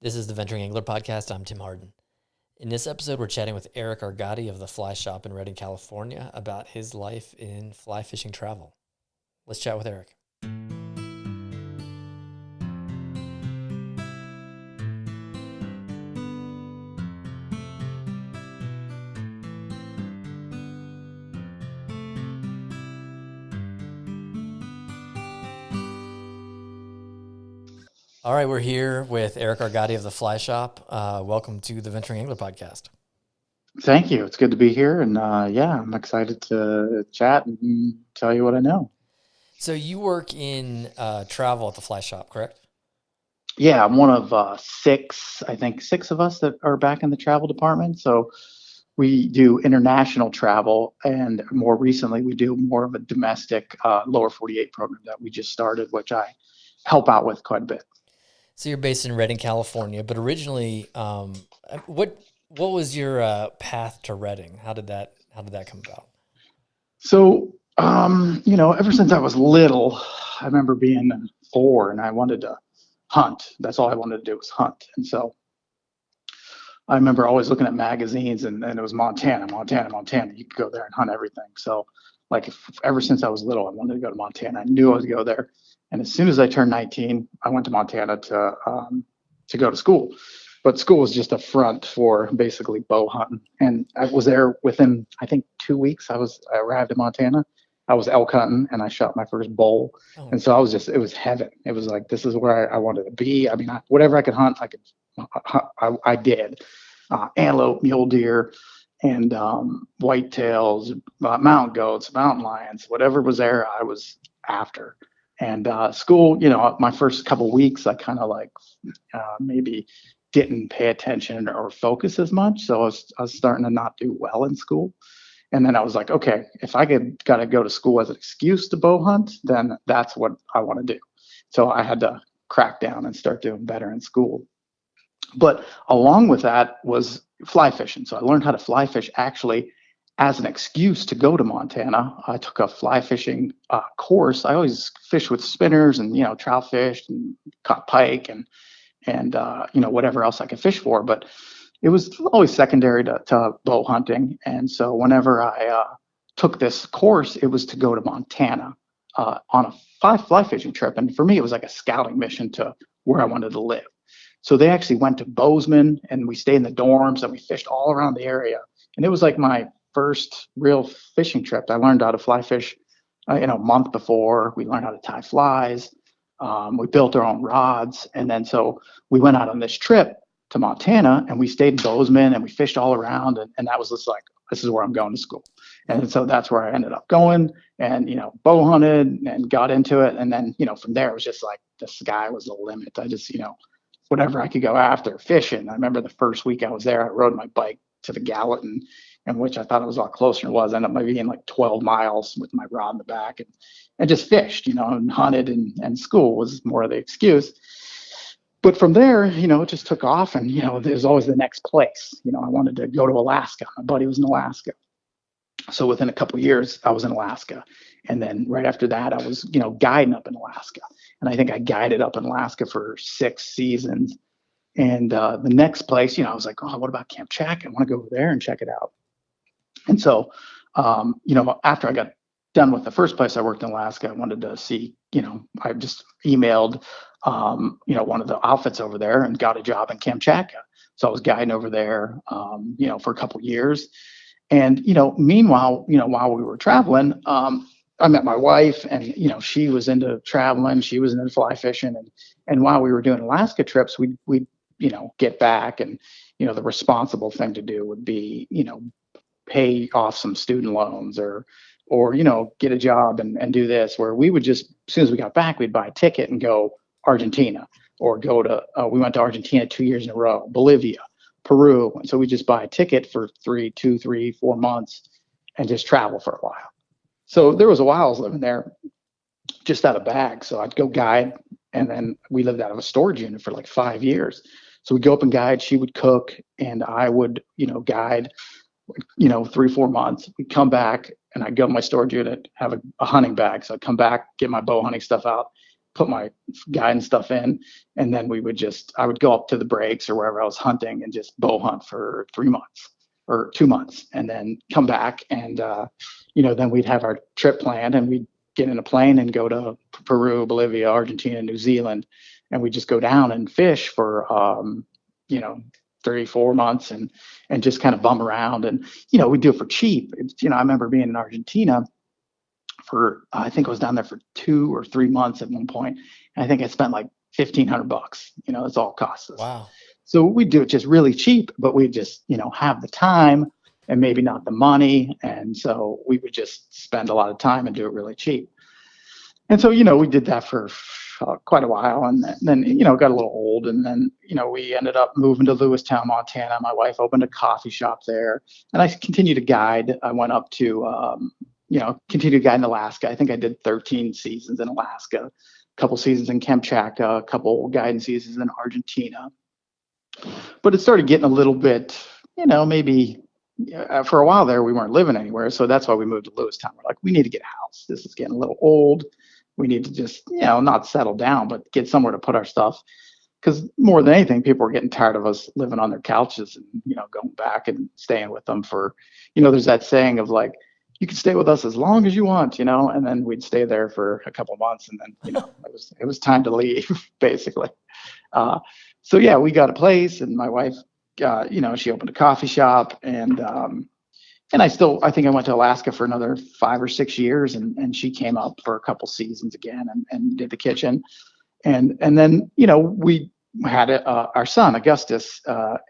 This is the Venturing Angler Podcast. I'm Tim Harden. In this episode, we're chatting with Erik Argotti of the Fly Shop in Redding, California, about his life in fly fishing travel. Let's chat with Erik. All right, we're here with Erik Argotti of the Fly Shop. Welcome to the Venturing Angler Podcast. Thank you. It's good to be here. And I'm excited to chat and tell you what I know. So you work in travel at the Fly Shop, correct? Yeah, I'm one of six of us that are back in the travel department. So we do international travel. And more recently, we do more of a domestic lower 48 program that we just started, which I help out with quite a bit. So you're based in Redding, California, but originally, what was your path to Redding? How did that come about? So, ever since I was little, I remember being 4 and I wanted to hunt. That's all I wanted to do was hunt. And so I remember always looking at magazines and it was Montana. You could go there and hunt everything. So ever since I was little, I wanted to go to Montana. I knew I was go there. And as soon as I turned 19, I went to Montana to go to school. But school was just a front for basically bow hunting. And I was there within, I think, 2 weeks. I arrived in Montana. I was elk hunting and I shot my first bull. Oh, And so it was heaven. It was like, this is where I wanted to be. I mean, whatever I could hunt, I did. Antelope, mule deer, and whitetails, mountain goats, mountain lions, whatever was there, I was after. And school, my first couple weeks, I kind of maybe didn't pay attention or focus as much. So I was starting to not do well in school. And then I was like, okay, if I got to go to school as an excuse to bow hunt, then that's what I want to do. So I had to crack down and start doing better in school. But along with that was fly fishing. So I learned how to fly fish actually as an excuse to go to Montana. I took a fly fishing course. I always fished with spinners and, trout fished and caught pike and whatever else I could fish for. But it was always secondary to bow hunting. And so whenever I took this course, it was to go to Montana on a fly fishing trip. And for me, it was like a scouting mission to where I wanted to live. So they actually went to Bozeman and we stayed in the dorms and we fished all around the area. And it was like my first real fishing trip. I learned how to fly fish, a month before. We learned how to tie flies. We built our own rods. And then so we went out on this trip to Montana and we stayed in Bozeman and we fished all around. And that was just like, this is where I'm going to school. And so that's where I ended up going and, bow hunted and got into it. And then, from there, it was just like the sky was the limit. I just, whatever I could go after fishing. I remember the first week I was there, I rode my bike to the Gallatin, in which I thought it was a lot closer than it was. I ended up being like 12 miles with my rod in the back and just fished, and hunted and school was more of the excuse. But from there, it just took off and, there was always the next place. I wanted to go to Alaska. My buddy was in Alaska. So within a couple of years, I was in Alaska. And then right after that, I was, guiding up in Alaska. And I think I guided up in Alaska for 6 seasons. And the next place, I was like, oh, what about Camp Chack? I want to go over there and check it out. And so, after I got done with the first place I worked in Alaska, I wanted to see, I just emailed, one of the outfits over there and got a job in Kamchatka. So I was guiding over there, for a couple of years. And, meanwhile, while we were traveling, I met my wife and, she was into traveling. She was into fly fishing. And while we were doing Alaska trips, we'd get back and, the responsible thing to do would be, pay off some student loans or get a job and do this, where we would just, as soon as we got back, we'd buy a ticket and go Argentina or go to, we went to Argentina 2 years in a row, Bolivia, Peru. And so we just buy a ticket for 2, 3, 4 months and just travel for a while. So there was a while I was living there just out of bag. So I'd go guide and then we lived out of a storage unit for like 5 years. So we'd go up and guide, she would cook and I would, guide, 3, 4 months. We'd come back and I'd go to my storage unit, have a hunting bag. So I'd come back, get my bow hunting stuff out, put my guiding stuff in, and then I would go up to the breaks or wherever I was hunting and just bow hunt for 3 months or 2 months, and then come back and then we'd have our trip planned, and we'd get in a plane and go to Peru, Bolivia, Argentina, New Zealand, and we just go down and fish for 3 4 months and just kind of bum around, and we do it for cheap. I remember being in Argentina for I think I was down there for 2 or 3 months at one point, and I think I spent like $1,500. That's all it costs us. Wow. So we do it just really cheap, but we just have the time and maybe not the money, and so we would just spend a lot of time and do it really cheap. And so we did that for quite a while, and then got a little old, and then we ended up moving to Lewistown, Montana. My wife opened a coffee shop there, and I continued to guide. I went up to continued to guide in Alaska. I think I did 13 seasons in Alaska, a couple seasons in Kamchatka, a couple guiding seasons in Argentina. But it started getting a little bit, maybe for a while there we weren't living anywhere, so that's why we moved to Lewistown. We're like, we need to get a house. This is getting a little old. We need to just, not settle down, but get somewhere to put our stuff. Because more than anything, people were getting tired of us living on their couches and, going back and staying with them for, there's that saying of like, you can stay with us as long as you want, and then we'd stay there for a couple of months, and then, it was time to leave, basically. So yeah, we got a place, and my wife, she opened a coffee shop, and I think I went to Alaska for another 5 or 6 years, and she came up for a couple seasons again and did the kitchen. And then, we had our son, Augustus.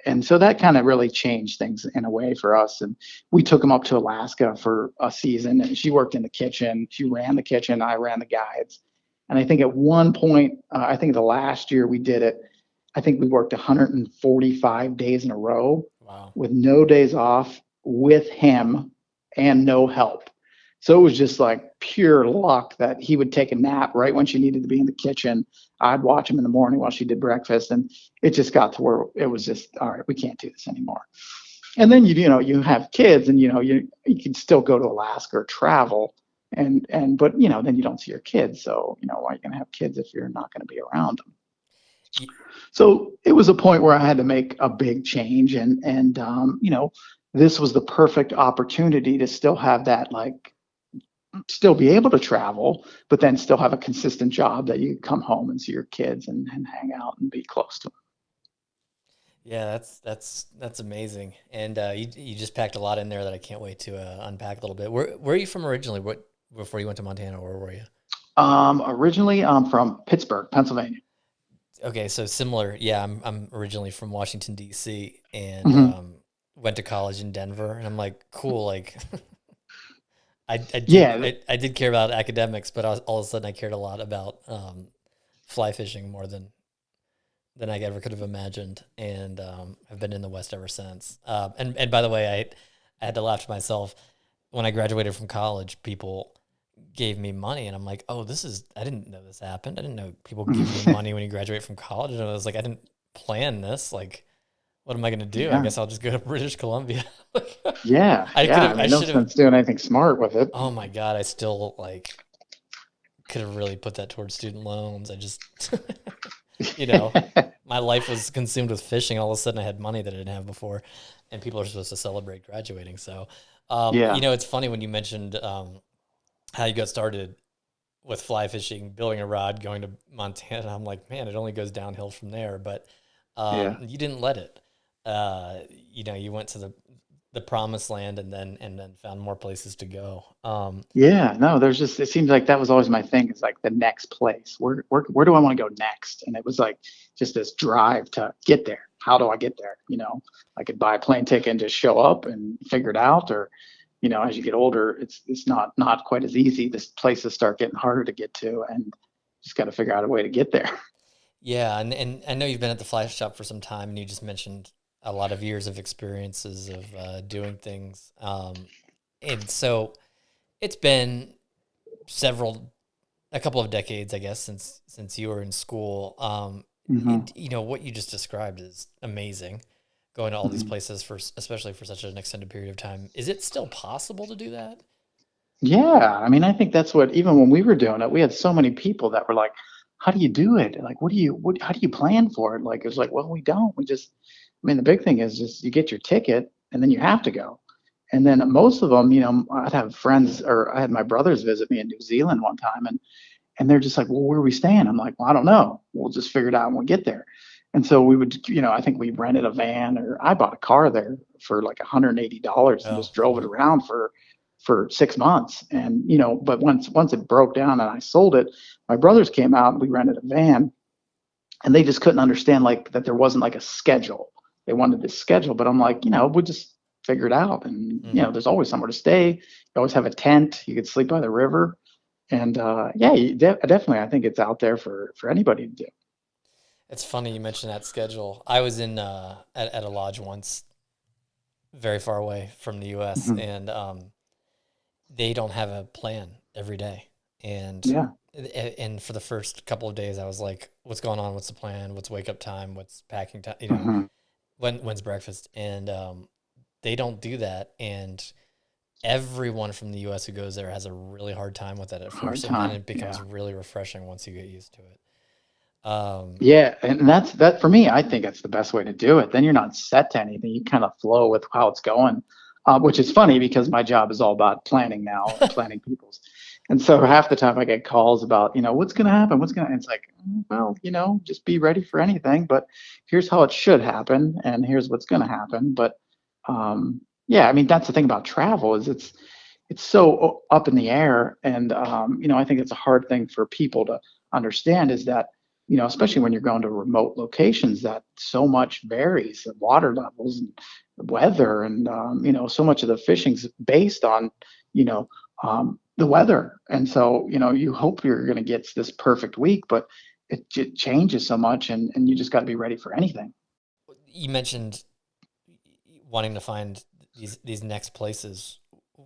And so that kind of really changed things in a way for us. And we took him up to Alaska for a season, and she worked in the kitchen. She ran the kitchen. I ran the guides. And I think at one point, I think the last year we did it, I think we worked 145 days in a row. Wow. With no days off, with him and no help. So it was just like pure luck that he would take a nap right when she needed to be in the kitchen. I'd watch him in the morning while she did breakfast, and it just got to where it was just, all right, we can't do this anymore. And then you have kids, and you can still go to Alaska or travel, but then you don't see your kids. So why are you going to have kids if you're not going to be around them? So it was a point where I had to make a big change, and this was the perfect opportunity to still have that, like, still be able to travel, but then still have a consistent job that you come home and see your kids and hang out and be close to them. Yeah, that's amazing. And you just packed a lot in there that I can't wait to unpack a little bit. Where are you from originally? What before you went to Montana, where were you? Originally, I'm from Pittsburgh, Pennsylvania. Okay, so similar. Yeah, I'm originally from Washington D.C. and Mm-hmm. went to college in Denver, and I'm like, cool, like Yeah, I did care about academics, but all of a sudden I cared a lot about fly fishing more than I ever could have imagined, and I've been in the West ever since. And by the way, I had to laugh to myself when I graduated from college. People gave me money, and I'm like, oh, I didn't know this happened. I didn't know people give you money when you graduate from college, and I was like, I didn't plan this. Like, what am I going to do? I yeah, guess I'll just go to British Columbia. yeah, yeah. I mean, no should have. sense doing anything smart with it. Oh my God, I still like could have really put that towards student loans. I just, my life was consumed with fishing. All of a sudden I had money that I didn't have before, and people are supposed to celebrate graduating. So, Yeah, it's funny when you mentioned how you got started with fly fishing, building a rod, going to Montana. I'm like, man, it only goes downhill from there. But yeah. you didn't let it. You went to the promised land, and then found more places to go. Yeah, no, it seems like that was always my thing. It's like the next place. Where do I want to go next? And it was like just this drive to get there. How do I get there? I could buy a plane ticket and just show up and figure it out. Or, as you get older, it's not quite as easy. This places start getting harder to get to, and just got to figure out a way to get there. Yeah, and I know you've been at the fly shop for some time, and you just mentioned a lot of years of experiences of doing things. And so it's been a couple of decades, I guess, since you were in school. Hmm. What you just described is amazing. Going to all these Hmm. places especially for such an extended period of time. Is it still possible to do that? Yeah, I mean, I think that's what, even when we were doing it, we had so many people that were like, how do you do it? Like, how do you plan for it? Like, it's like, well, we don't. I mean, the big thing is just you get your ticket and then you have to go. And then most of them, I'd have friends, or I had my brothers visit me in New Zealand one time, and they're just like, well, where are we staying? I'm like, well, I don't know. We'll just figure it out when we get there. And so we would, I think we rented a van, or I bought a car there for like $180 and Oh, just drove it cool. around for 6 months. And, but once it broke down and I sold it, my brothers came out and we rented a van, and they just couldn't understand like that there wasn't like a schedule. They wanted this schedule, but I'm like, we'll just figure it out. And, Hmm. there's always somewhere to stay. You always have a tent. You could sleep by the river. And yeah, definitely, I think it's out there for anybody to do. It's funny you mentioned that schedule. I was in at a lodge once, very far away from the U.S., Hmm. and they don't have a plan every day. And Yeah. and for the first couple of days, I was like, "What's going on? What's the plan? What's wake up time? What's packing time? Hmm. When's breakfast?" And they don't do that, and everyone from the U.S. who goes there has a really hard time with it at Hard first, and then time. it becomes Yeah. really refreshing once you get used to it. Um, Yeah, and that for me. I think it's the best way to do it. Then you're not set to anything. You kind of flow with how it's going, which is funny because my job is all about planning now and planning people's. And so half the time I get calls about, what's going to happen? It's like, well, just be ready for anything, but here's how it should happen, and here's what's going to happen. But yeah, I mean, that's the thing about travel is it's so up in the air, and I think it's a hard thing for people to understand is that especially when you're going to remote locations, that so much varies, the water levels and the weather, and so much of the fishing's based on you know the weather, and so you hope you're going to get this perfect week, but it changes so much, and you just got to be ready for anything. you mentioned wanting to find these next places.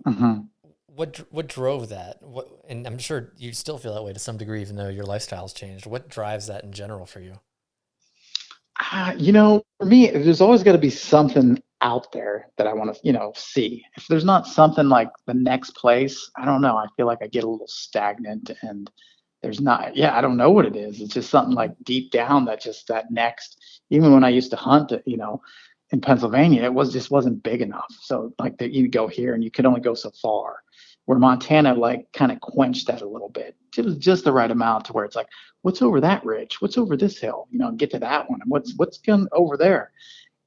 Hmm. What drove that? What, and I'm sure you still feel that way to some degree, even though your lifestyle's changed. What drives that in general for you? For me, there's always got to be something out there that I want to, see. If there's not something like the next place, I don't know. I feel like I get a little stagnant, and there's not, yeah, I don't know what it is. It's just something like deep down that just that next, even when I used to hunt, in Pennsylvania, it just wasn't big enough. So like that you go here and you could only go so far. Where Montana like kind of quenched that a little bit. It was just the right amount to where it's like, what's over that ridge? What's over this hill? Get to that one. And what's going over there?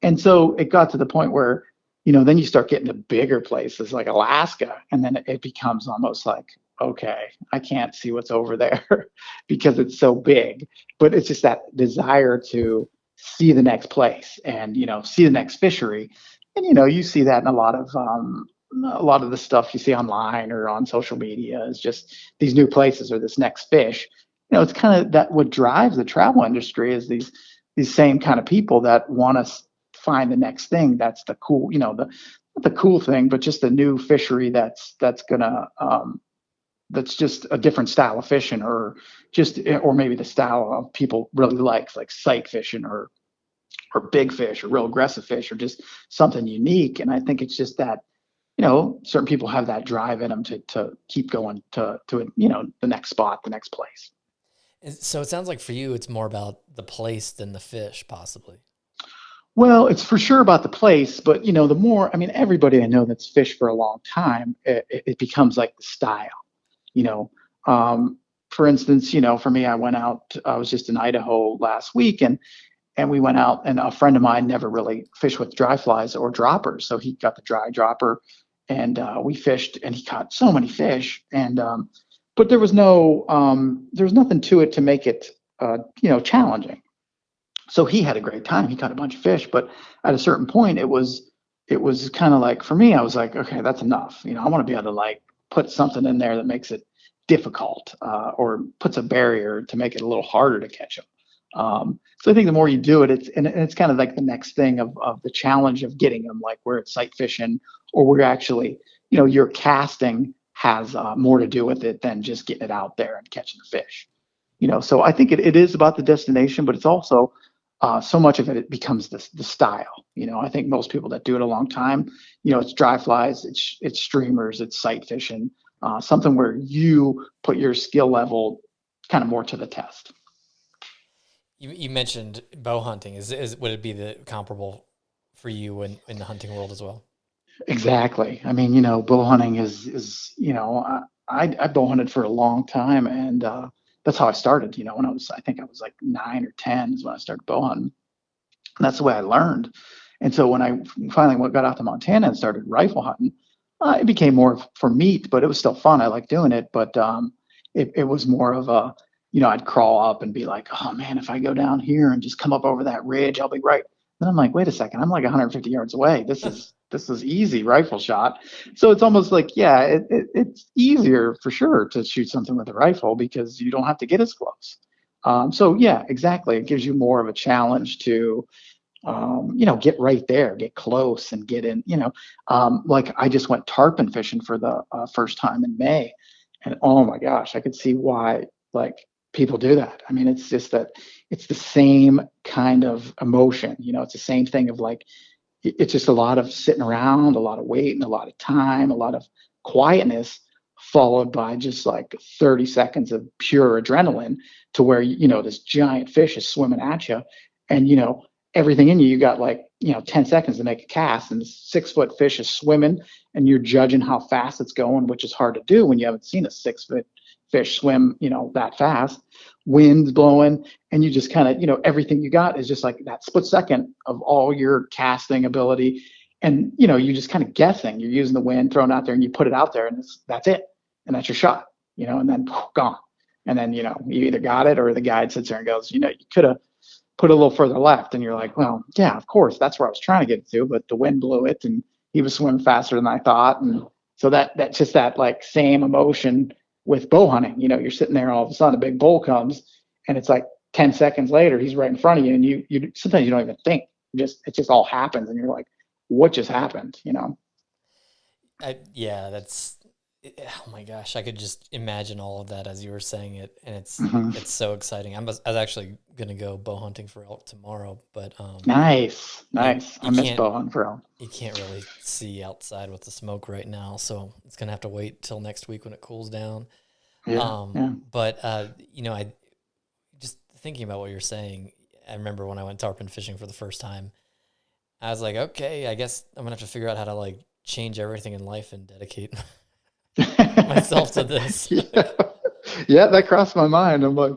And so it got to the point where, then you start getting to bigger places like Alaska, and then it becomes almost like, okay, I can't see what's over there because it's so big. But it's just that desire to see the next place and see the next fishery, and you see that in a lot of the stuff you see online or on social media is just these new places or this next fish. It's kind of that what drives the travel industry is these same kind of people that want to find the next thing that's the cool, the not the cool thing, but just a new fishery that's gonna that's just a different style of fishing, or maybe the style of people really like sight fishing, or big fish or real aggressive fish, or just something unique. And I think it's just that certain people have that drive in them to keep going to the next spot, the next place. So it sounds like for you, it's more about the place than the fish, possibly. Well, it's for sure about the place, but the more, I mean, everybody I know that's fished for a long time, it becomes like the style. You know, um, for instance, for me, I went out. I was just in Idaho last week, and we went out, and a friend of mine never really fished with dry flies or droppers, so he got the dry dropper, and we fished, and he caught so many fish, and but there was nothing to it to make it challenging. So he had a great time. He caught a bunch of fish, but at a certain point, it was kind of like for me, I was like, okay, that's enough. I want to be able to like put something in there that makes it difficult, or puts a barrier to make it a little harder to catch them. So I think the more you do it, it's kind of like the next thing of the challenge of getting them, like where it's sight fishing, or where actually, your casting has more to do with it than just getting it out there and catching the fish. So I think it is about the destination, but it's also so much of it becomes the style. I think most people that do it a long time, it's dry flies, it's streamers, it's sight fishing, something where you put your skill level kind of more to the test. You mentioned bow hunting. Is would it be the comparable for you in the hunting world as well? Exactly. I mean, bow hunting is I bow hunted for a long time, and that's how I started. When I think I was like 9 or 10 is when I started bow hunting. And that's the way I learned. And so when I finally got out to Montana and started rifle hunting, it became more for meat, but it was still fun. I like doing it, but it was more of a, I'd crawl up and be like, oh man, if I go down here and just come up over that ridge, I'll be right. Then I'm like, wait a second, I'm like 150 yards away. This is easy rifle shot. So it's almost like, yeah, it's easier for sure to shoot something with a rifle because you don't have to get as close. So yeah, exactly. It gives you more of a challenge to get right there, get close and get in, like I just went tarpon fishing for the first time in May. And oh my gosh, I could see why like people do that. I mean, it's just that it's the same kind of emotion, it's the same thing of like, it's just a lot of sitting around, a lot of waiting, a lot of time, a lot of quietness, followed by just like 30 seconds of pure adrenaline to where, this giant fish is swimming at you. And, everything in you, you got like, 10 seconds to make a cast, and the 6 foot fish is swimming, and you're judging how fast it's going, which is hard to do when you haven't seen a 6 foot fish swim, that fast. Wind's blowing, and you just kind of, everything you got is just like that split second of all your casting ability. And, you're just kind of guessing. You're using the wind thrown out there, and you put it out there, and that's it. And that's your shot, and then gone. And then, you either got it or the guide sits there and goes, you could have put a little further left. And you're like, well, yeah, of course, that's where I was trying to get to, but the wind blew it and he was swimming faster than I thought. And so that's just that like same emotion with bow hunting. You're sitting there and all of a sudden a big bull comes and it's like 10 seconds later, he's right in front of you. And you sometimes you don't even think, it just all happens. And you're like, what just happened? Yeah, oh my gosh, I could just imagine all of that as you were saying it, and Hmm. it's so exciting. I was actually gonna go bow hunting for elk tomorrow, but Nice. you Nice. I you miss can't bow hunting for real. you can't really see outside with the smoke right now, so it's gonna have to wait till next week when it cools down. Yeah. Yeah. But I just thinking about what you're saying. I remember when I went tarpon fishing for the first time. I was like, okay, I guess I'm gonna have to figure out how to like change everything in life and dedicate myself to this. Yeah. Yeah, that crossed my mind. I'm like,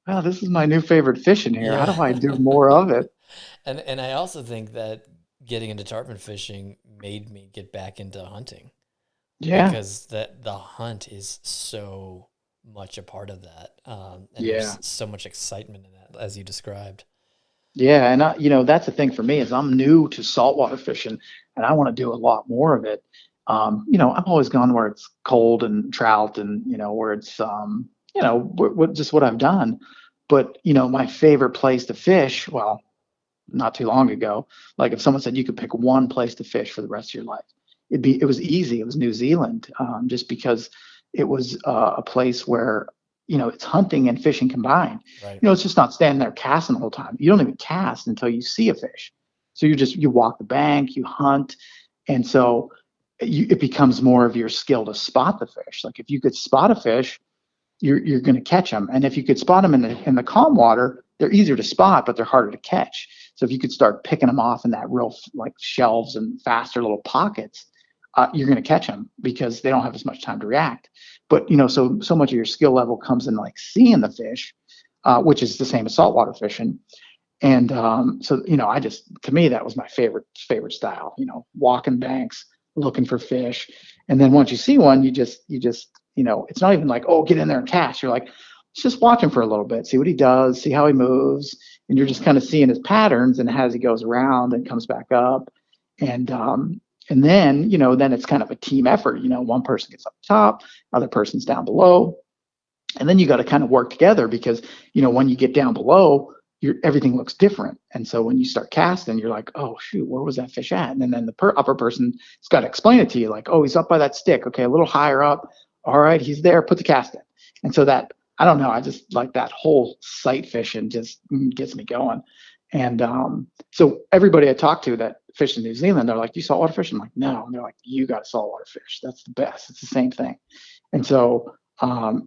wow, this is my new favorite fish in here. How Yeah. do I do more of it? And I also think that getting into tarpon fishing made me get back into hunting Yeah. because the hunt is so much a part of that. And Yeah. there's so much excitement in that, as you described. Yeah. And that's the thing for me is I'm new to saltwater fishing and I want to do a lot more of it. I've always gone where it's cold and trout and, where it's, just what I've done. But, my favorite place to fish, well, not too long ago, like if someone said you could pick one place to fish for the rest of your life, it was easy. It was New Zealand, just because it was a place where it's hunting and fishing combined. Right. It's just not standing there casting the whole time. You don't even cast until you see a fish. So you walk the bank, you hunt, and so it becomes more of your skill to spot the fish. Like if you could spot a fish, you're going to catch them. And if you could spot them in the calm water, they're easier to spot, but they're harder to catch. So if you could start picking them off in that real like shelves and faster little pockets, you're going to catch them because they don't have as much time to react. But so much of your skill level comes in like seeing the fish, which is the same as saltwater fishing. And so I just to me that was my favorite style. Walking banks, looking for fish, and then once you see one, you just it's not even like, oh, get in there and cast. You're like, just watch him for a little bit, see what he does, see how he moves, and you're just kind of seeing his patterns and as he goes around and comes back up, and then it's kind of a team effort. One person gets up top, other person's down below, and then you got to kind of work together because when you get down below, everything looks different. And so when you start casting, you're like, oh shoot, where was that fish at? And then the upper person's got to explain it to you, like, oh, he's up by that stick. Okay, a little higher up. All right, he's there. Put the cast in. And so that I don't know, I just like that whole sight fishing just gets me going. And so everybody I talk to that fish in New Zealand, they're like, do you saltwater fish? I'm like, no. And they're like, you got to saltwater fish. That's the best. It's the same thing. And so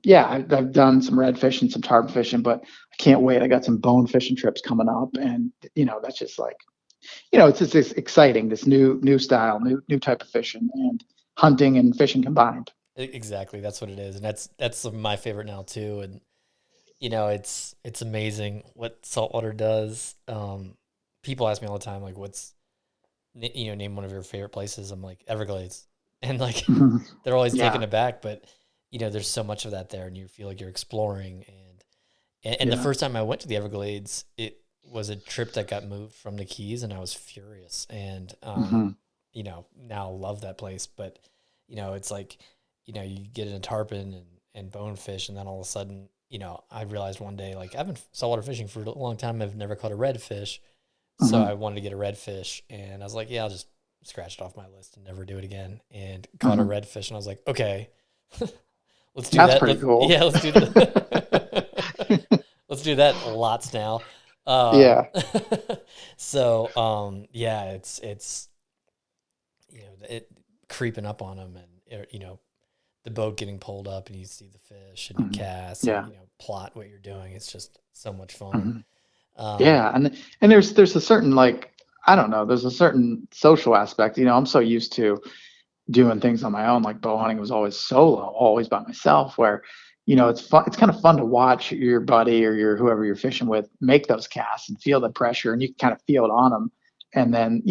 Yeah, I've done some red fishing, some tarpon fishing, but I can't wait. I got some bone fishing trips coming up, and that's just like, it's just this exciting, this new style, new type of fishing, and hunting and fishing combined. Exactly, that's what it is, and that's my favorite now too. And it's amazing what saltwater does. People ask me all the time, like, name one of your favorite places. I'm like, Everglades, and like Mhm. they're always taken Yeah, aback, but there's so much of that there, and you feel like you're exploring. And the yeah, first time I went to the Everglades, it was a trip that got moved from the Keys, and I was furious. And hmm now love that place. But it's like you get in a tarpon and bonefish, and then all of a sudden, I realized one day, like, I've been saltwater fishing for a long time. I've never caught a redfish, so hmm I wanted to get a redfish, and I was like, yeah, I'll just scratch it off my list and never do it again. And caught a hmm redfish, and I was like, okay, let's do That's that. pretty cool. Let's do that. Let's do that lots now. Um, Yeah. so yeah, it's it creeping up on them, and the boat getting pulled up, and you see the fish, and you hmm cast, and Yeah. plot what you're doing. It's just so much fun. hmm Um, Yeah, and there's a certain, like, I don't know, there's a certain social aspect. I'm so used to doing things on my own. Like bow hunting was always solo, always by myself. Where it's fun. It's kind of fun to watch your buddy or your whoever you're fishing with make those casts and feel the pressure, and you can kind of feel it on them, and then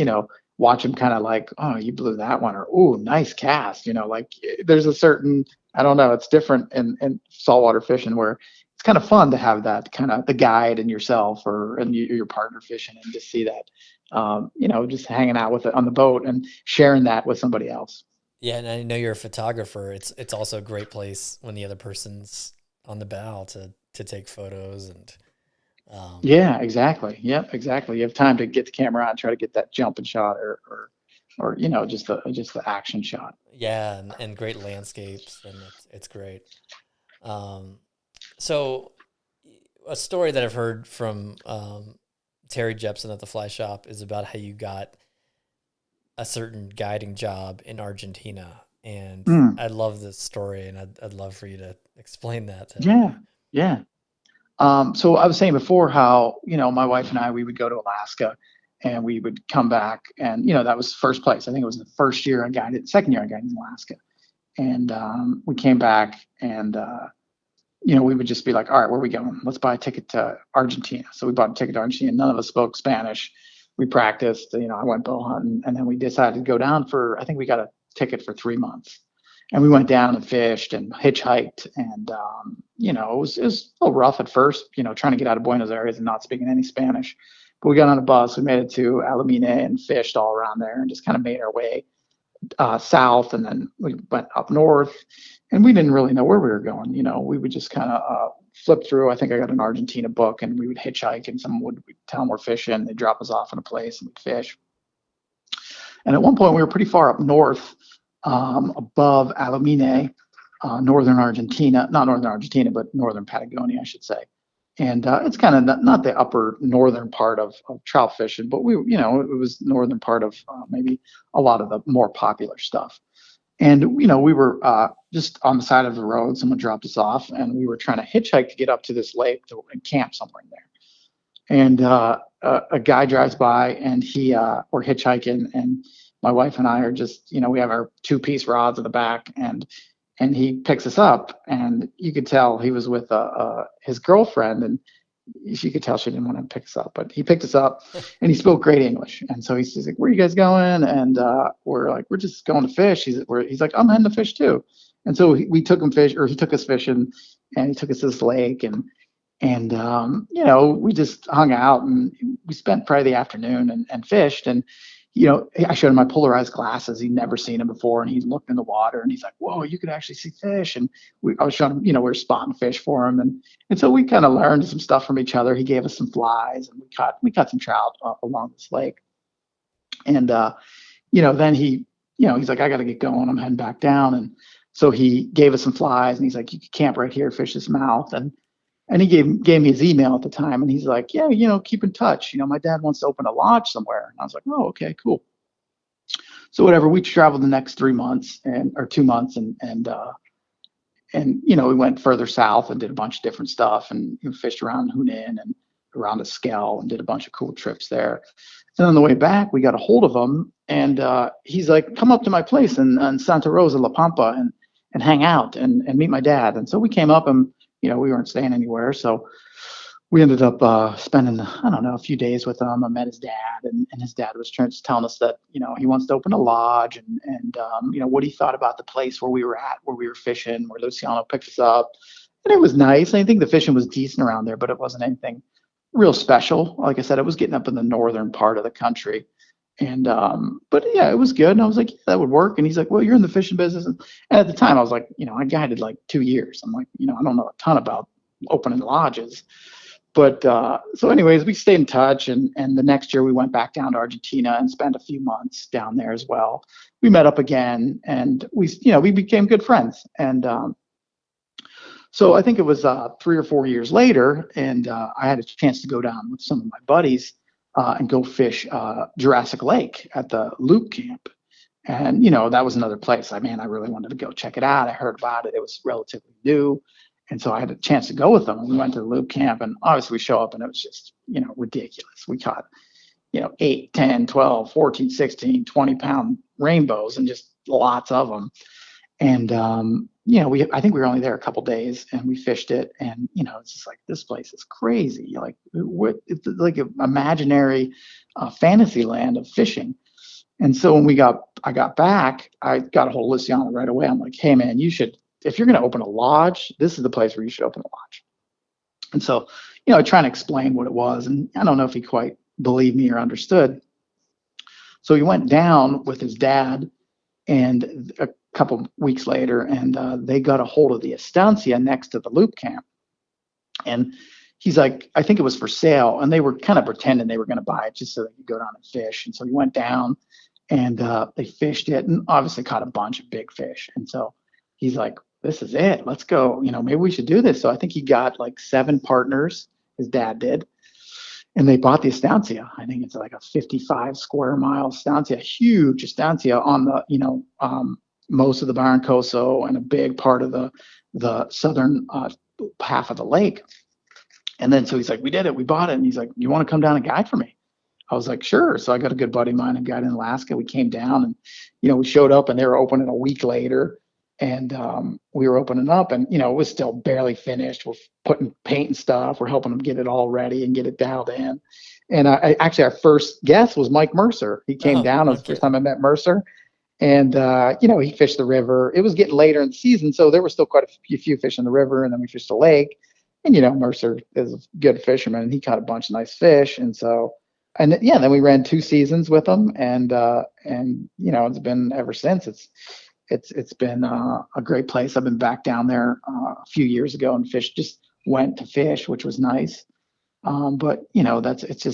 watch them kind of like, oh, you blew that one, or oh, nice cast. Like, there's a certain, I don't know, it's different in saltwater fishing where it's kind of fun to have that kind of the guide and yourself, or and your partner fishing, and just see that, just hanging out with it on the boat and sharing that with somebody else. yeah, and I know you're a photographer. It's also a great place when the other person's on the bow to take photos and um, Yeah, exactly. Yep, exactly. You have time to get the camera on, try to get that jumping shot, or just the action shot. yeah, and great landscapes, and it's great. Um, so a story that I've heard from Terry Jepson at the Fly Shop is about how you got a certain guiding job in Argentina, and Mm, I love this story, and I'd love for you to explain that to yeah, everybody. yeah. So I was saying before how, my wife and I, we would go to Alaska and we would come back, and, that was first place. I think it was the first year I guided, second year I guided in Alaska. And we came back, and, we would just be like, all right, where are we going? Let's buy a ticket to Argentina. So we bought a ticket to Argentina. None of us spoke Spanish. We practiced, I went bow hunting, and then we decided to go down for, I think we got a ticket for 3 months. And we went down and fished and hitchhiked. And, it was a little rough at first, trying to get out of Buenos Aires and not speaking any Spanish. But we got on a bus, we made it to Alamine and fished all around there and just kind of made our way south, and then we went up north, and we didn't really know where we were going. We would just kind of flip through. I think I got an Argentina book, and we would hitchhike, and someone would we'd tell them we're fishing. They'd drop us off in a place, and we'd fish. And at one point, we were pretty far up north, above Alumine, northern Argentina, not northern Argentina, but northern Patagonia, I should say. And it's kind of not the upper northern part of trout fishing, but it was northern part of maybe a lot of the more popular stuff. And we were just on the side of the road. Someone dropped us off, and we were trying to hitchhike to get up to this lake and camp somewhere in there. And a guy drives by, and we're hitchhiking, and my wife and I are just, we have our two-piece rods in the back, and he picks us up, and you could tell he was with his girlfriend, and you could tell she didn't want to pick us up, but he picked us up, and he spoke great English. And so he's like, "Where are you guys going?" And we're like, "We're just going to fish." He's like, "I'm heading to fish too." And so we took him fish, or he took us fishing, and he took us to this lake, and we just hung out, and we spent probably the afternoon and fished. And I showed him my polarized glasses. He'd never seen them before, and he looked in the water, and he's like, "Whoa, you could actually see fish!" And I was showing him, we were spotting fish for him, and so we kind of learned some stuff from each other. He gave us some flies, and we caught some trout along this lake. And then he's like, "I got to get going. I'm heading back down." And so he gave us some flies, and he's like, "You can camp right here, fish this mouth." And he gave me his email at the time, and he's like, "Yeah, keep in touch. My dad wants to open a lodge somewhere." And I was like, "Oh, okay, cool." So whatever, we traveled the next 3 months, or 2 months, and and we went further south and did a bunch of different stuff, and fished around Hunan and around Esquel and did a bunch of cool trips there. And on the way back, we got a hold of him, and he's like, "Come up to my place in Santa Rosa La Pampa and hang out and meet my dad." And so we came up, and we weren't staying anywhere, so we ended up spending, I don't know, a few days with him. I met his dad, and his dad was telling us that he wants to open a lodge, and what he thought about the place where we were at, where we were fishing, where Luciano picked us up, and it was nice. I think the fishing was decent around there, but it wasn't anything real special. Like I said, it was getting up in the northern part of the country, and but yeah, it was good. And I was like, yeah, that would work. And he's like, well, you're in the fishing business, and at the time, I was like, I guided like 2 years. I'm like, I don't know a ton about opening lodges. But so anyways, we stayed in touch, and the next year we went back down to Argentina and spent a few months down there as well. We met up again, and we became good friends. And so I think it was 3 or 4 years later, and I had a chance to go down with some of my buddies and go fish Jurassic Lake at the Loop Camp. And that was another place. I really wanted to go check it out. I heard about it. It was relatively new. And so I had a chance to go with them. And we went to the Loop Camp, and obviously we show up, and it was just, ridiculous. We caught, 8, 10, 12, 14, 16, 20-pound rainbows, and just lots of them. And, I think we were only there a couple days, and we fished it. And, it's just like, this place is crazy. Like, it's like an imaginary fantasy land of fishing. And so when I got back, I got a hold of Luciano right away. I'm like, hey man, if you're going to open a lodge, this is the place where you should open a lodge. And so, I try and explain what it was, and I don't know if he quite believed me or understood. So he went down with his dad, and a couple weeks later, and they got a hold of the estancia next to the Loop Camp. And he's like, I think it was for sale, and they were kind of pretending they were going to buy it just so they could go down and fish. And so he went down, and they fished it, and obviously caught a bunch of big fish. And so he's like, this is it. Let's go. Maybe we should do this. So I think he got like 7 partners. His dad did. And they bought the estancia. I think it's like a 55 square mile estancia, huge estancia on the, most of the Barrancoso and a big part of the southern half of the lake. And then so he's like, we did it. We bought it. And he's like, you want to come down and guide for me? I was like, sure. So I got a good buddy of mine who guided in Alaska. We came down, and, we showed up, and they were opening a week later. And we were opening up, and it was still barely finished. We're putting paint and stuff. We're helping them get it all ready and get it dialed in. And actually, our first guest was Mike Mercer. He came down. It was the first time I met Mercer. And he fished the river. It was getting later in the season, so there were still quite a few fish in the river. And then we fished the lake. And Mercer is a good fisherman, and he caught a bunch of nice fish. And so, then we ran 2 seasons with him, and it's been ever since. It's been a great place. I've been back down there a few years ago and went to fish, which was nice. But it's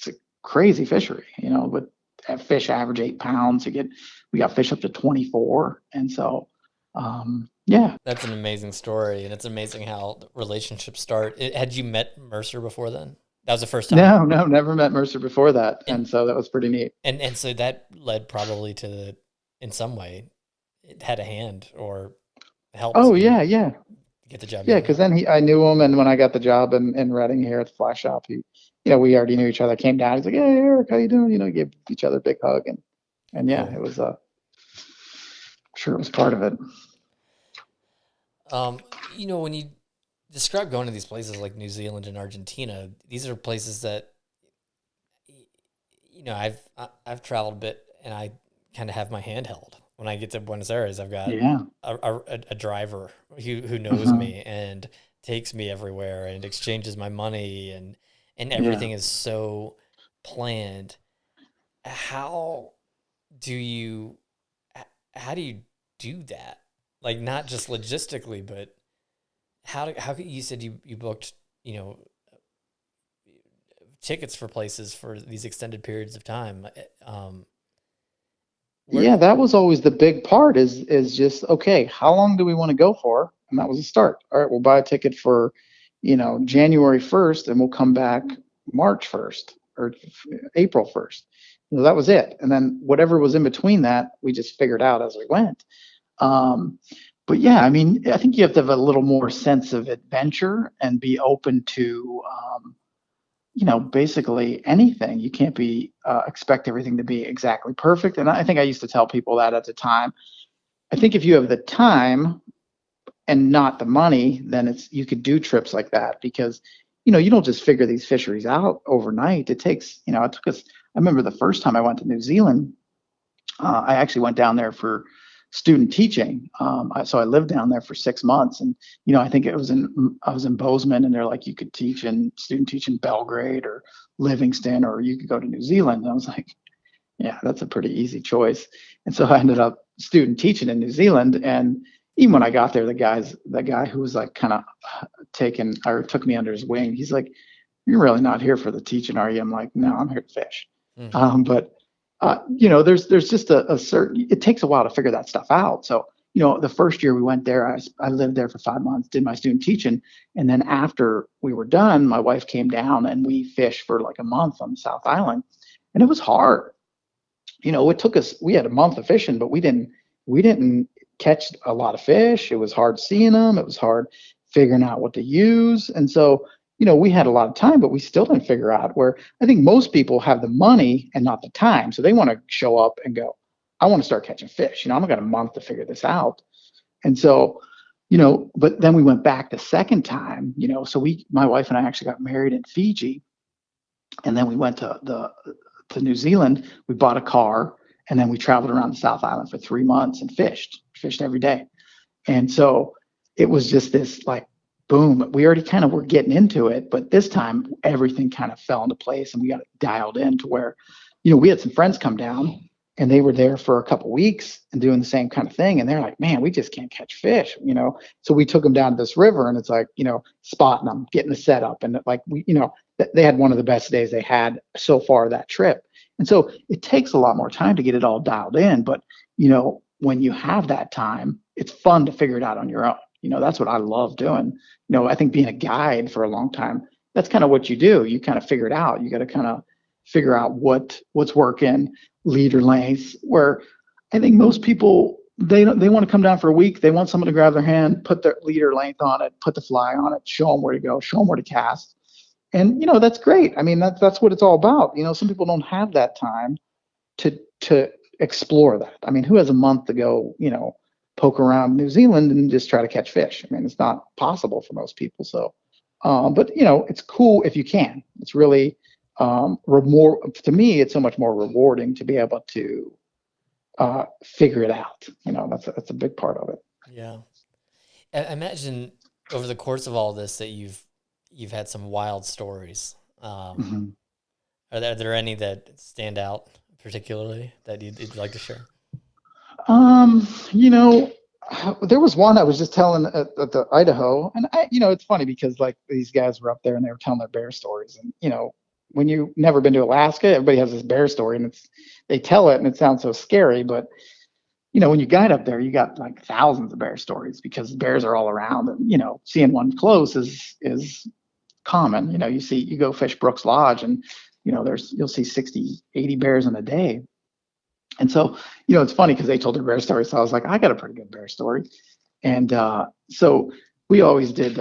a crazy fishery, but fish average 8 pounds. We got fish up to 24. And so, yeah. That's an amazing story, and it's amazing how relationships start. Had you met Mercer before then? That was the first time? No, never met Mercer before that. And so that was pretty neat. And so that led probably to in some way, it had a hand or helped. Oh yeah. Get the job. Yeah, because then I knew him, and when I got the job in Reading here at the fly shop, we already knew each other. I came down, he's like, "Hey, Eric, how you doing?" Gave each other a big hug, and yeah, it was sure it was part of it. When you describe going to these places like New Zealand and Argentina, these are places that I've traveled a bit, and I kind of have my hand held. When I get to Buenos Aires, I've got a driver who knows me and takes me everywhere and exchanges my money, and everything is so planned. How do you do that? Like, not just logistically, but how you said you booked, tickets for places for these extended periods of time. Yeah, that was always the big part is just, okay, how long do we want to go for? And that was the start. All right, we'll buy a ticket for, January 1st, and we'll come back March 1st or April 1st. That was it. And then whatever was in between that, we just figured out as we went. But yeah, I mean, I think you have to have a little more sense of adventure and be open to, basically anything. You can't be expect everything to be exactly perfect. And I think I used to tell people that at the time. I think if you have the time and not the money, then it's you could do trips like that because you don't just figure these fisheries out overnight. It takes, it took us. I remember the first time I went to New Zealand. I actually went down there for student teaching. So I lived down there for 6 months, and I think I was in Bozeman, and they're like you could teach and student teach in Belgrade or Livingston, or you could go to New Zealand. And I was like, yeah, that's a pretty easy choice. And so I ended up student teaching in New Zealand. And even when I got there, the guy who was like kind of taken or took me under his wing, he's like, "You're really not here for the teaching, are you?" I'm like, "No, I'm here to fish." Mm-hmm. But there's just a certain. It takes a while to figure that stuff out. So the first year we went there, I lived there for 5 months, did my student teaching, and then after we were done, my wife came down and we fished for like a month on the South Island, and it was hard. It took us. We had a month of fishing, but we didn't catch a lot of fish. It was hard seeing them. It was hard figuring out what to use, and so we had a lot of time, but we still didn't figure out where. I think most people have the money and not the time, so they want to show up and go, I want to start catching fish. I've got a month to figure this out, and so. But then we went back the second time, so my wife and I actually got married in Fiji, and then we went to New Zealand. We bought a car, and then we traveled around the South Island for 3 months and fished every day. And so it was just this like boom. We already kind of were getting into it, but this time everything kind of fell into place, and we got it dialed in to where, we had some friends come down, and they were there for a couple weeks and doing the same kind of thing. And they're like, man, we just can't catch fish. So we took them down to this river, and it's like, spotting them, getting the setup. And like, they had one of the best days they had so far that trip. And so it takes a lot more time to get it all dialed in. But, when you have that time, it's fun to figure it out on your own. That's what I love doing. I think being a guide for a long time, that's kind of what you do. You kind of figure it out. You got to kind of figure out what's working, leader lengths, where I think most people, they want to come down for a week. They want someone to grab their hand, put their leader length on it, put the fly on it, show them where to go, show them where to cast. And that's great. I mean, that's what it's all about. Some people don't have that time to explore that. I mean, who has a month to go, poke around New Zealand and just try to catch fish? I mean, it's not possible for most people. So, but it's cool if you can. It's really more to me. It's so much more rewarding to be able to figure it out. That's a big part of it. Yeah. I imagine over the course of all this that you've had some wild stories. Mm-hmm. Are there any that stand out particularly that you'd like to share? Um, you know, there was one I was just telling at the Idaho, and it's funny because like these guys were up there and they were telling their bear stories, and when you've never been to Alaska, everybody has this bear story, and they tell it and it sounds so scary, but when you guide up there, you got like thousands of bear stories because bears are all around, and seeing one close is common. You go fish Brooks Lodge, and you'll see 60, 80 bears in a day. And so, it's funny because they told their bear story. So I was like, I got a pretty good bear story. And so we always did,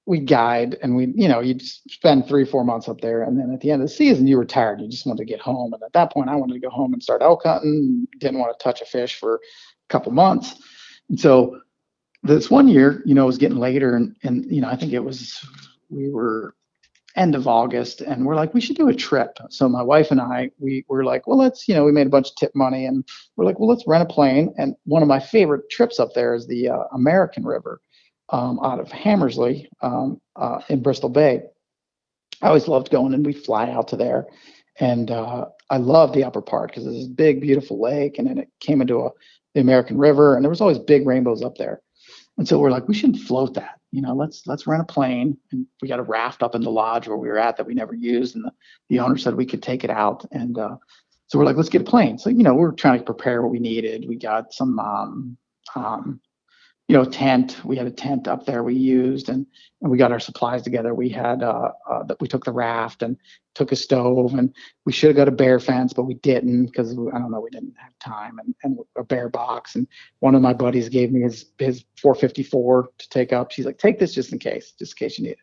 we guide, and you'd spend 3, 4 months up there. And then at the end of the season, you were tired. You just wanted to get home. And at that point, I wanted to go home and start elk hunting. Didn't want to touch a fish for a couple months. And so this one year, it was getting later. And I think we were end of August, and we're like, we should do a trip. So my wife and I, we were like, well, let's, we made a bunch of tip money, and we're like, well, let's rent a plane. And one of my favorite trips up there is the American River out of Hammersley in Bristol Bay. I always loved going, and we fly out to there. And I love the upper part because it's this big, beautiful lake, and then it came into the American River, and there was always big rainbows up there. And so we're like, we should float that. Let's rent a plane, and we got a raft up in the lodge where we were at that we never used, and the owner said we could take it out, and so we're like, let's get a plane. So we were trying to prepare what we needed. We got some tent. We had a tent up there we used, and we got our supplies together. We had we took the raft and took a stove, and we should have got a bear fence, but we didn't because I don't know, we didn't have time, and a bear box. And one of my buddies gave me his 454 to take up. She's like, take this just in case you need it.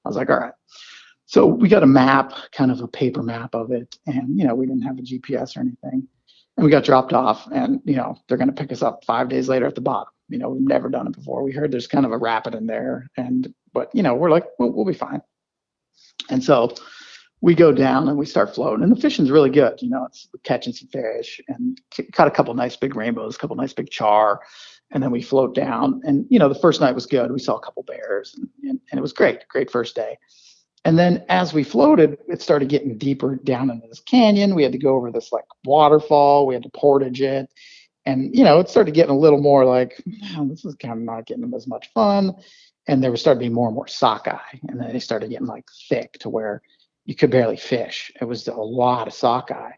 I was like, all right. So we got a map, kind of a paper map of it, and we didn't have a GPS or anything. And we got dropped off, and they're going to pick us up 5 days later at the bottom. We've never done it before. We heard there's kind of a rapid in there, but we're like, we'll be fine. And so we go down and we start floating, and the fishing's really good. It's catching some fish and caught a couple nice big rainbows, a couple nice big char, and then we float down. And the first night was good. We saw a couple bears, and it was great first day. And then as we floated, it started getting deeper down into this canyon. We had to go over this like waterfall. We had to portage it. And, it started getting a little more like, this is kind of not getting as much fun. And there was starting to be more and more sockeye. And then they started getting like thick to where you could barely fish. It was a lot of sockeye.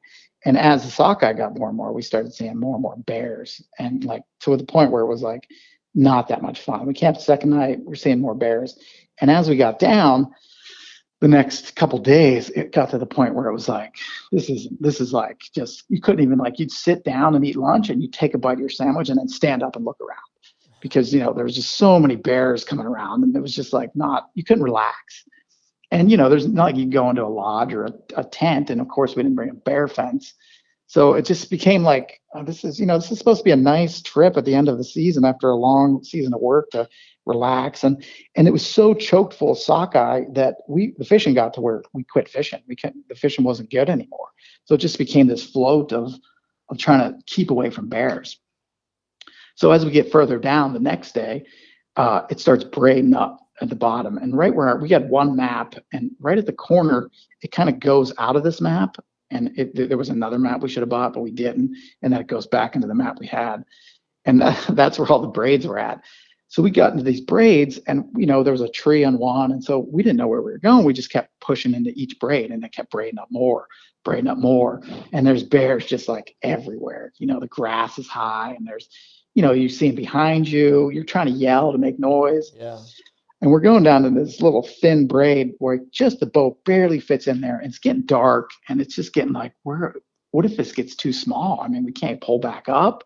And as the sockeye got more and more, we started seeing more and more bears. And like to the point where it was like not that much fun. We camped the second night, we're seeing more bears. And as we got down, the next couple days, it got to the point where it was like, this is like just, you couldn't even you'd sit down and eat lunch and you'd take a bite of your sandwich and then stand up and look around because, there was just so many bears coming around and it was just like you couldn't relax. And, there's not like you go into a lodge or a tent. And of course we didn't bring a bear fence. So it just became like, this is supposed to be a nice trip at the end of the season after a long season of work to relax. And it was so choked full of sockeye that the fishing got to where we quit fishing. The fishing wasn't good anymore. So it just became this float of trying to keep away from bears. So as we get further down the next day, it starts braiding up at the bottom. And right where we had one map, and right at the corner, it kind of goes out of this map. And there was another map we should have bought, but we didn't. And then it goes back into the map we had. And that's where all the braids were at. So we got into these braids, and there was a tree on one, and so we didn't know where we were going. We just kept pushing into each braid, and it kept braiding up more. And there's bears just like everywhere. The grass is high, and there's, you see them behind you. You're trying to yell to make noise. Yeah. And we're going down to this little thin braid where just the boat barely fits in there. And it's getting dark, and it's just getting like, what if this gets too small? I mean, we can't pull back up.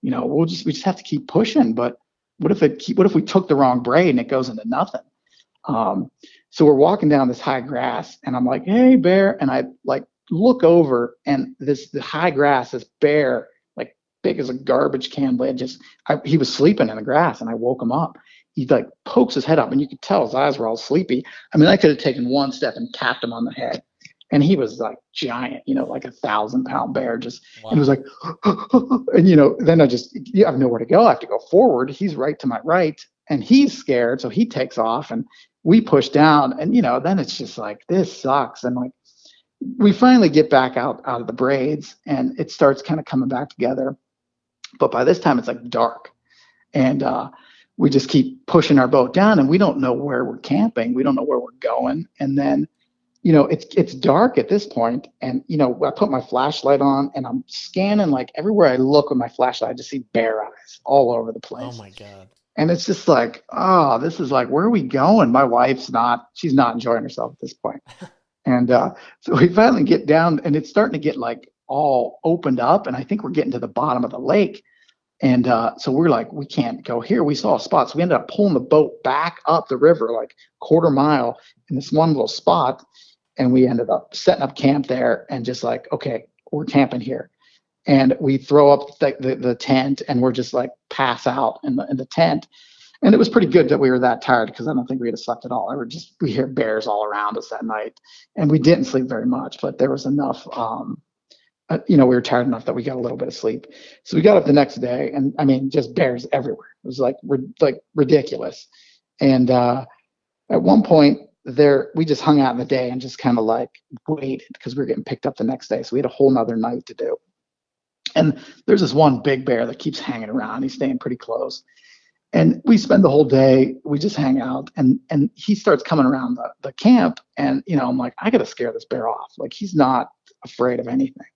We just have to keep pushing. But what if we took the wrong braid and it goes into nothing? So we're walking down this high grass, and I'm like, hey, bear. And I like look over, and the high grass, this bear, like big as a garbage can lid, he was sleeping in the grass, and I woke him up. He like pokes his head up, and you could tell his eyes were all sleepy. I mean, I could have taken one step and tapped him on the head. And he was like giant, like 1,000-pound bear. Just, wow. And it was like, and then I have nowhere to go. I have to go forward. He's right to my right, and he's scared, so he takes off, and we push down. And then it's just like, this sucks. And like, we finally get back out of the braids, and it starts kind of coming back together. But by this time, it's like dark, and we just keep pushing our boat down, and we don't know where we're camping. We don't know where we're going, and then. It's dark at this point, and I put my flashlight on, and I'm scanning like everywhere I look with my flashlight. I just see bear eyes all over the place. Oh my God! And it's just like, this is like, where are we going? My wife's she's not enjoying herself at this point. And so we finally get down, and it's starting to get like all opened up, and I think we're getting to the bottom of the lake. And so we're like, we can't go here. We saw a spot, so we ended up pulling the boat back up the river like quarter mile in this one little spot. And we ended up setting up camp there, and just like, okay, we're camping here. And we throw up the tent, and we're just like pass out in the tent. And it was pretty good that we were that tired, because I don't think we had slept at all. We hear bears all around us that night, and we didn't sleep very much, but there was enough, we were tired enough that we got a little bit of sleep. So we got up the next day, and I mean, just bears everywhere. It was like ridiculous. And at one point, we just hung out in the day and just kind of like waited, because we were getting picked up the next day. So we had a whole nother night to do. And there's this one big bear that keeps hanging around. He's staying pretty close. And we spend the whole day, we just hang out, and he starts coming around the camp. And, I'm like, I got to scare this bear off. Like, he's not afraid of anything.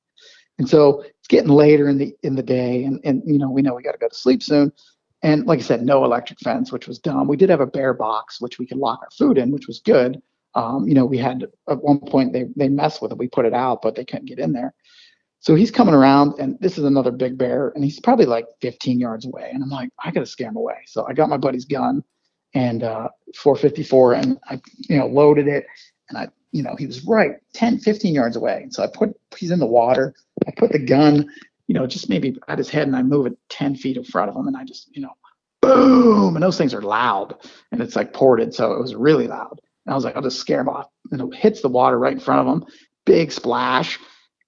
And so it's getting later in the day, and we know we got to go to sleep soon. And like I said, no electric fence, which was dumb. We did have a bear box, which we could lock our food in, which was good. We had at one point they messed with it. We put it out, but they couldn't get in there. So he's coming around, and this is another big bear, and he's probably like 15 yards away. And I'm like, I gotta scare him away. So I got my buddy's gun and 454, and I, loaded it, and he was right 10, 15 yards away. So he's in the water. I put the gun, just maybe at his head, and I move it 10 feet in front of him, and I just, boom, and those things are loud, and it's like ported, so it was really loud. And I was like, I'll just scare him off, and it hits the water right in front of him, big splash.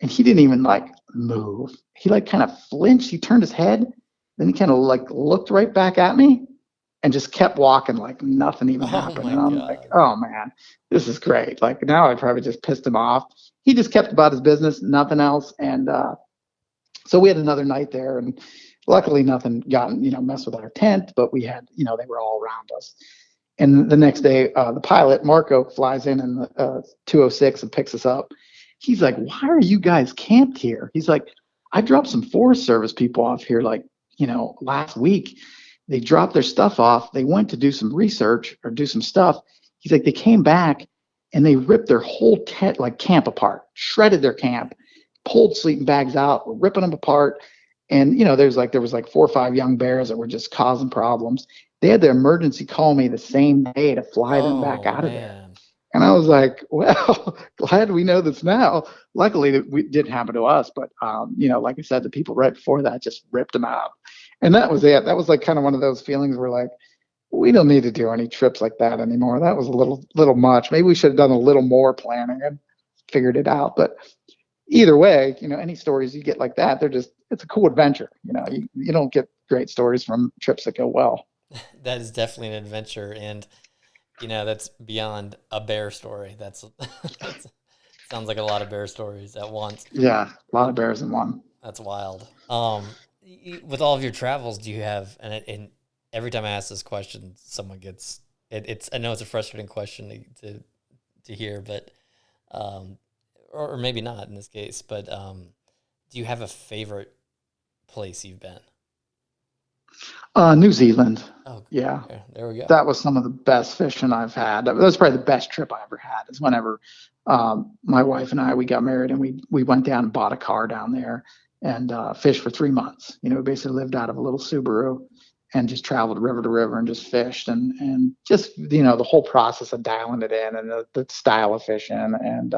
And he didn't even like move. He like kind of flinched. He turned his head. Then he kind of like looked right back at me and just kept walking like nothing even Oh happened. my And I'm like, God. oh man, this is great. Like now I probably just pissed him off. He just kept about his business, nothing else. And so we had another night there, and luckily nothing got messed with our tent, but we had they were all around us. And the next day, the pilot Marco flies in the 206 and picks us up. He's like, why are you guys camped here? He's like, I dropped some Forest Service people off here like, last week. They dropped their stuff off. They went to do some research or do some stuff. He's like, they came back and they ripped their whole tent, like camp apart, shredded their camp, pulled sleeping bags out, were ripping them apart. And, there was like 4 or 5 young bears that were just causing problems. They had to emergency call me the same day to fly them back Oh out of there. man. And I was like, well, glad we know this now. Luckily, it didn't happen to us, but like I said, the people right before that just ripped them out, and that was it. That was like kind of one of those feelings where like we don't need to do any trips like that anymore. That was a little much. Maybe we should have done a little more planning and figured it out. But either way, any stories you get like that, it's a cool adventure. You don't get great stories from trips that go well. That is definitely an adventure, and that's beyond a bear story. That's sounds like a lot of bear stories at once. Yeah, a lot of bears in one. That's wild. With all of your travels, do you have and every time I ask this question, someone gets it's I know it's a frustrating question to hear, but or maybe not in this case, but do you have a favorite place you've been? New Zealand. Oh, Yeah. there we go. That was some of the best fishing I've had. That was probably the best trip I ever had. Is whenever my wife and we got married, and we went down and bought a car down there and fished for 3 months. We basically lived out of a little Subaru and just traveled river to river and just fished and just the whole process of dialing it in and the style of fishing and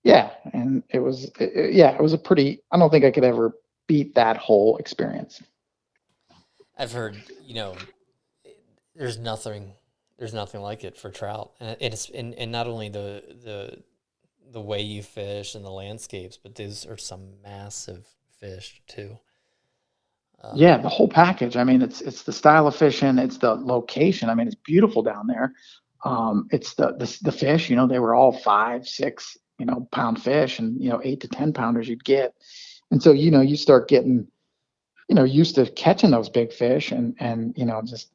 yeah, and it was a pretty. I don't think I could ever beat that whole experience. I've heard, there's nothing like it for trout, and and not only the way you fish and the landscapes, but these are some massive fish too. Yeah, the whole package. I mean, it's the style of fishing, it's the location. I mean, it's beautiful down there. It's the fish. They were all 5, 6, pound fish, and 8 to 10 pounders you'd get. And so you start getting used to catching those big fish, and just.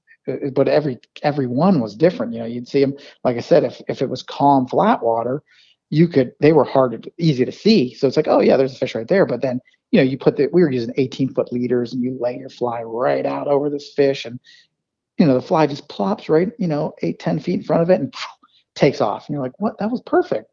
But every one was different. You'd see them. Like I said, if it was calm, flat water, they were easy to see. So it's like, oh yeah, there's a fish right there. But then we were using 18-foot leaders, and you lay your fly right out over this fish, and the fly just plops right 8, 10 feet in front of it and takes off. And you're like, what? That was perfect.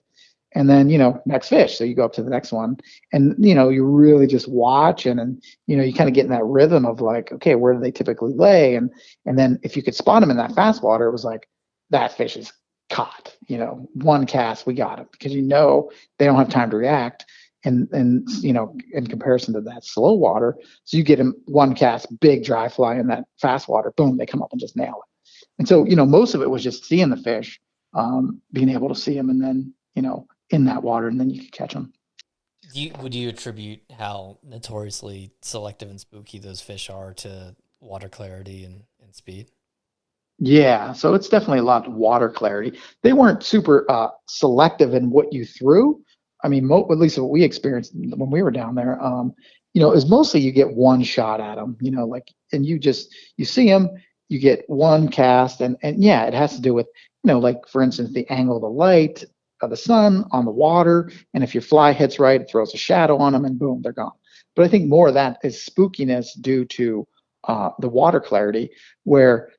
And then next fish. So you go up to the next one, and you really just watch, and you kind of get in that rhythm of like, okay, where do they typically lay? And then if you could spot them in that fast water, it was like that fish is caught. One cast, we got him, because they don't have time to react. And in comparison to that slow water, so you get them one cast, big dry fly in that fast water, boom, they come up and just nail it. And so most of it was just seeing the fish, being able to see them, and then in that water, and then you could catch them. Would you attribute how notoriously selective and spooky those fish are to water clarity and speed? Yeah, so it's definitely a lot of water clarity. They weren't super selective in what you threw. I mean, at least what we experienced when we were down there, it was mostly you get one shot at them, and you see them, you get one cast, and yeah, it has to do with, like for instance, the angle of the light of the sun on the water, and if your fly hits right, it throws a shadow on them, and boom, they're gone. But I think more of that is spookiness due to the water clarity, where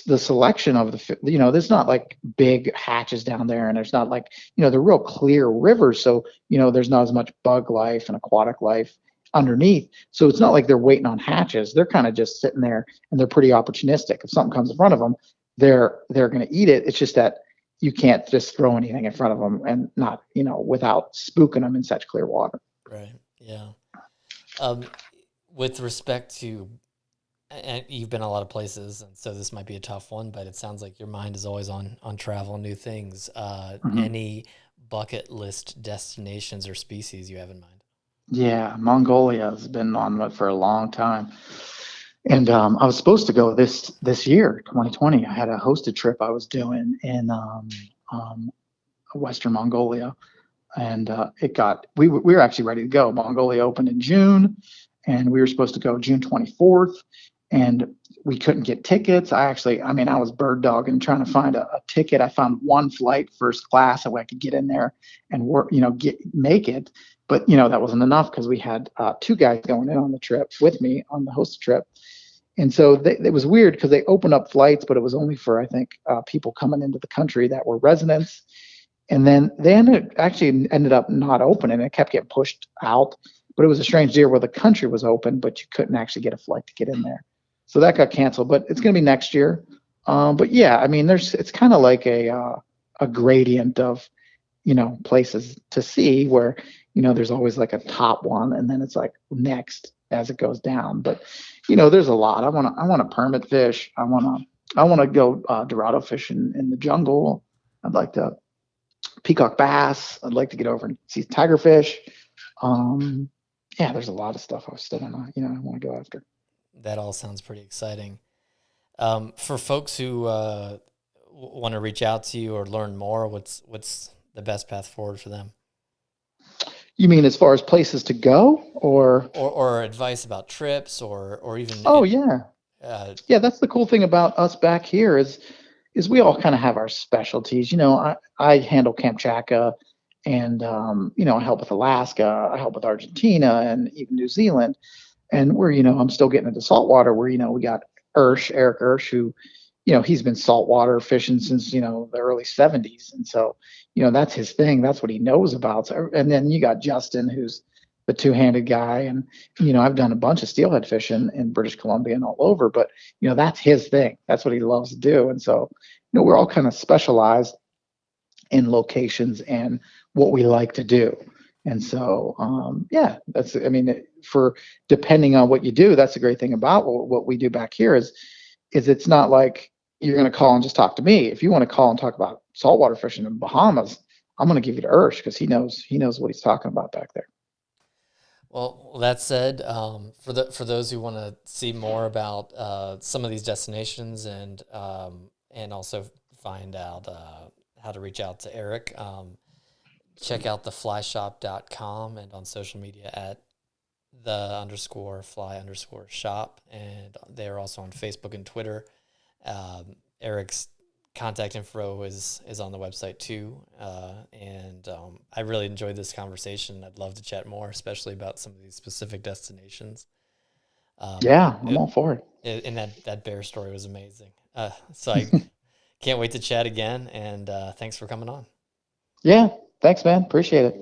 the selection of there's not like big hatches down there, and there's not like, they're real clear rivers. So, there's not as much bug life and aquatic life underneath. So it's not like they're waiting on hatches. They're kind of just sitting there, and they're pretty opportunistic. If something comes in front of them, they're going to eat it. It's just that you can't just throw anything in front of them and not, without spooking them in such clear water. Right. Yeah. Um, with respect to, and you've been a lot of places, and so this might be a tough one, but it sounds like your mind is always on travel, new things. Any bucket list destinations or species you have in mind? Yeah, Mongolia has been on it for a long time. And I was supposed to go this year, 2020. I had a hosted trip I was doing in um, Western Mongolia, and we were actually ready to go. Mongolia opened in June, and we were supposed to go June 24th, and we couldn't get tickets. I was bird dogging trying to find a ticket. I found one flight first class so I could get in there and work, make it. But that wasn't enough because we had two guys going in on the trip with me on the hosted trip. And so it was weird because they opened up flights, but it was only for, I think, people coming into the country that were residents. And then they ended up not opening. It kept getting pushed out. But it was a strange deal where the country was open, but you couldn't actually get a flight to get in there. So that got canceled. But it's going to be next year. But yeah, I mean, it's kind of like a gradient of, places to see where, there's always like a top one, and then it's like next as it goes down. But there's a lot. I want to permit fish. I want to go Dorado fishing in the jungle. I'd like to peacock bass. I'd like to get over and see tigerfish. Um, yeah, there's a lot of stuff I still want to go after. That all sounds pretty exciting. For folks who want to reach out to you or learn more, what's the best path forward for them? You mean as far as places to go, or? Or advice about trips, or even Oh yeah, uh, yeah. That's the cool thing about us back here is we all kind of have our specialties. I handle Kamchatka, and I help with Alaska. I help with Argentina and even New Zealand. And I'm still getting into saltwater where, we got Erik Ersch, who, he's been saltwater fishing since, the early 70s. And so, that's his thing. That's what he knows about. So, and then you got Justin, who's the two-handed guy. And, I've done a bunch of steelhead fishing in British Columbia and all over, but, that's his thing. That's what he loves to do. And so, we're all kind of specialized in locations and what we like to do. And so, yeah, for depending on what you do, that's the great thing about what we do back here is it's not like you're going to call and just talk to me. If you want to call and talk about saltwater fishing in Bahamas, I'm going to give you to Ersh because he knows what he's talking about back there. well, that said, for those who want to see more about some of these destinations and also find out how to reach out to Erik, check out theflyshop.com and on social media at _fly_shop. And they're also on Facebook and Twitter. Erik's contact info is on the website too. And I really enjoyed this conversation. I'd love to chat more, especially about some of these specific destinations. Yeah, I'm all for it. And that bear story was amazing. So I can't wait to chat again. And thanks for coming on. Yeah, thanks, man. Appreciate it.